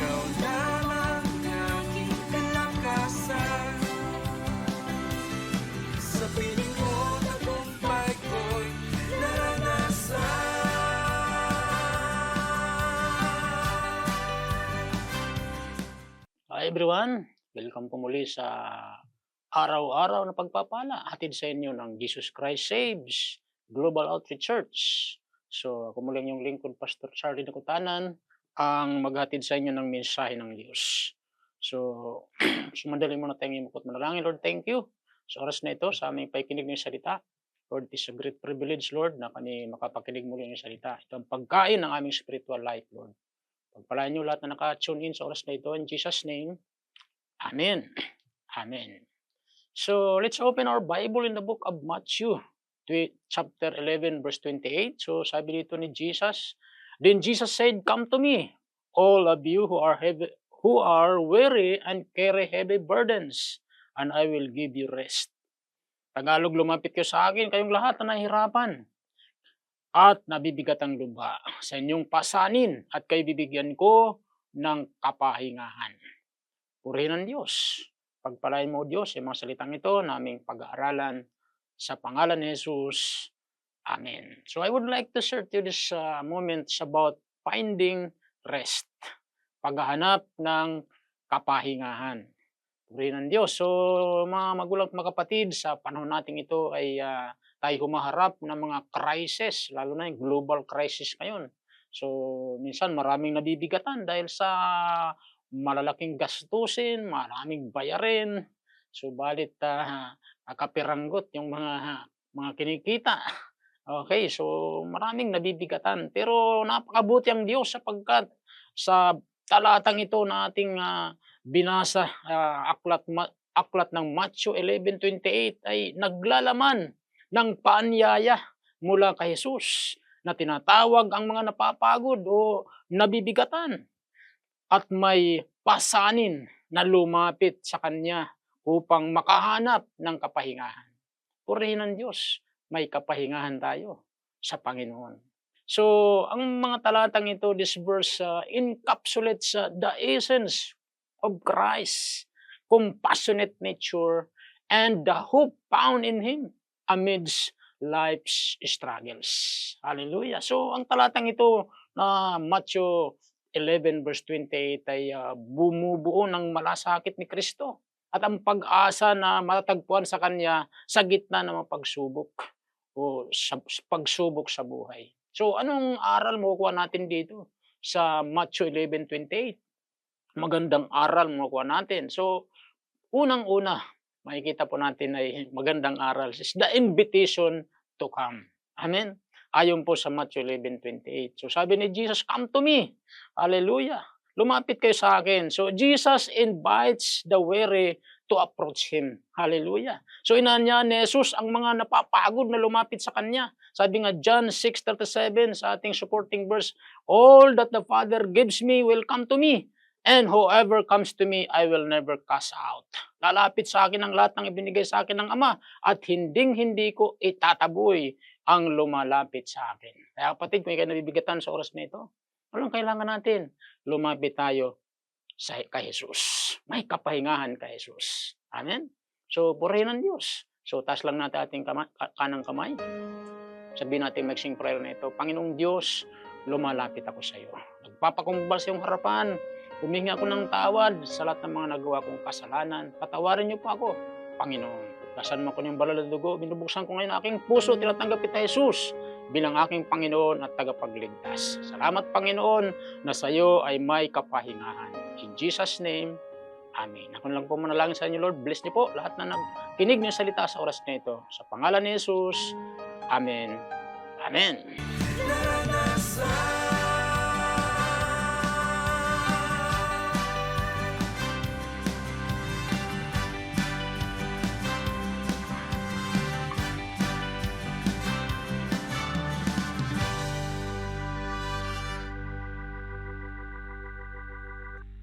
ikaw lamang aking kalakasan. Sa piling mo, tagumpay ko'y naranasan. Hi everyone! Welcome po muli sa araw-araw na pagpapala. Hatid sa inyo ng Jesus Christ Saves Global Outreach Church. So ako muli yung lingkod Pastor Charlie Nakutanan ang maghatid sa inyo ng mensahe ng Diyos. So sumadali muna tayong imukot manalangin. Lord, thank you sa oras na ito sa aming pakikinig ng salita. Lord, it is a great privilege, Lord, na kami makapakinig muli ng salita. Ito ang pagkain ng aming spiritual life, Lord. Pagpalaan niyo lahat na naka-tune in sa oras na ito. In Jesus' name, Amen. Amen. So, let's open our Bible in the book of Matthew, chapter 11, verse 28. So, sabi dito ni Jesus, Then Jesus said, Come to me, all of you who are weary and carry heavy burdens, and I will give you rest. Tagalog, lumapit kayo sa akin, kayong lahat na nahihirapan at nabibigat ang lupa sa inyong pasanin at kayo bibigyan ko ng kapahingahan. Purihin ang Diyos. Pagpalain mo, Diyos, yung mga salitang ito naming pag-aaralan sa pangalan ni Jesus. Amen. So I would like to share to you this moment about finding rest. Paghahanap ng kapahingahan. Purihin ang Diyos. So mga magulang at mga kapatid, sa panahon natin ito ay tayo humaharap ng mga crisis, lalo na yung global crisis ngayon. So, minsan maraming nabibigatan dahil sa malalaking gastusin, maraming bayarin. Subalit kapiranggot yung mga kinikita. Okay, so maraming nabibigatan. Pero napakabuti ang Diyos sapagkat sa talatang ito na ating binasa, aklat ng Matthew 11:28 ay naglalaman ng paanyaya mula kay Jesus na tinatawag ang mga napapagod o nabibigatan at may pasanin na lumapit sa Kanya upang makahanap ng kapahingahan. Purihin ng Diyos, may kapahingahan tayo sa Panginoon. So, ang mga talatang ito, this verse encapsulates the essence of Christ, compassionate nature, and the hope found in Him amidst life's struggles. Hallelujah. So, ang talatang ito na Matthew 11 verse 28 ay bumubuo ng malasakit ni Kristo at ang pag-asa na matatagpuan sa Kanya sa gitna ng mga pagsubok o pagsubok sa buhay. So, anong aral makukuha natin dito sa Matthew 11:28? Magandang aral makukuha natin. So, unang-una, makikita po natin ay magandang aral is the invitation to come. Amen? Ayon po sa Matthew 11:28. So sabi ni Jesus, come to me. Hallelujah. Lumapit kayo sa akin. So Jesus invites the weary to approach Him. Hallelujah. So inanya ni Jesus ang mga napapagod na lumapit sa Kanya. Sabi nga John 6:37 sa ating supporting verse, All that the Father gives me will come to me. And whoever comes to me, I will never cast out. Lalapit sa akin ang lahat ng ibinigay sa akin ng Ama at hinding-hindi ko itataboy ang lumalapit sa akin. Kaya kapatid, kung ikay nabibigatan sa oras na ito, walang kailangan natin. Lumapit tayo kay Jesus. May kapahingahan kay Jesus. Amen? So, purihin ng Diyos. So, taas lang natin ating kanang kamay. Sabihin natin magsing prayer na ito, Panginoong Diyos, lumalapit ako sa iyo. Nagpapakumbal sa iyong harapan. Humingi ako ng tawad sa lahat ng mga nagawa kong kasalanan. Patawarin niyo po ako, Panginoon. Pagkasan mo ko ng balal na dugo, binubuksan ko ngayon aking puso, tinatanggap kita, Jesus, bilang aking Panginoon at tagapagligtas. Salamat, Panginoon, na sa iyo ay may kapahingahan. In Jesus' name, Amen. Ako lang po manalangin sa inyo, Lord. Bless niyo po lahat na nagkinig ng salita sa oras na ito. Sa pangalan ni Jesus, Amen. Amen. Naranasan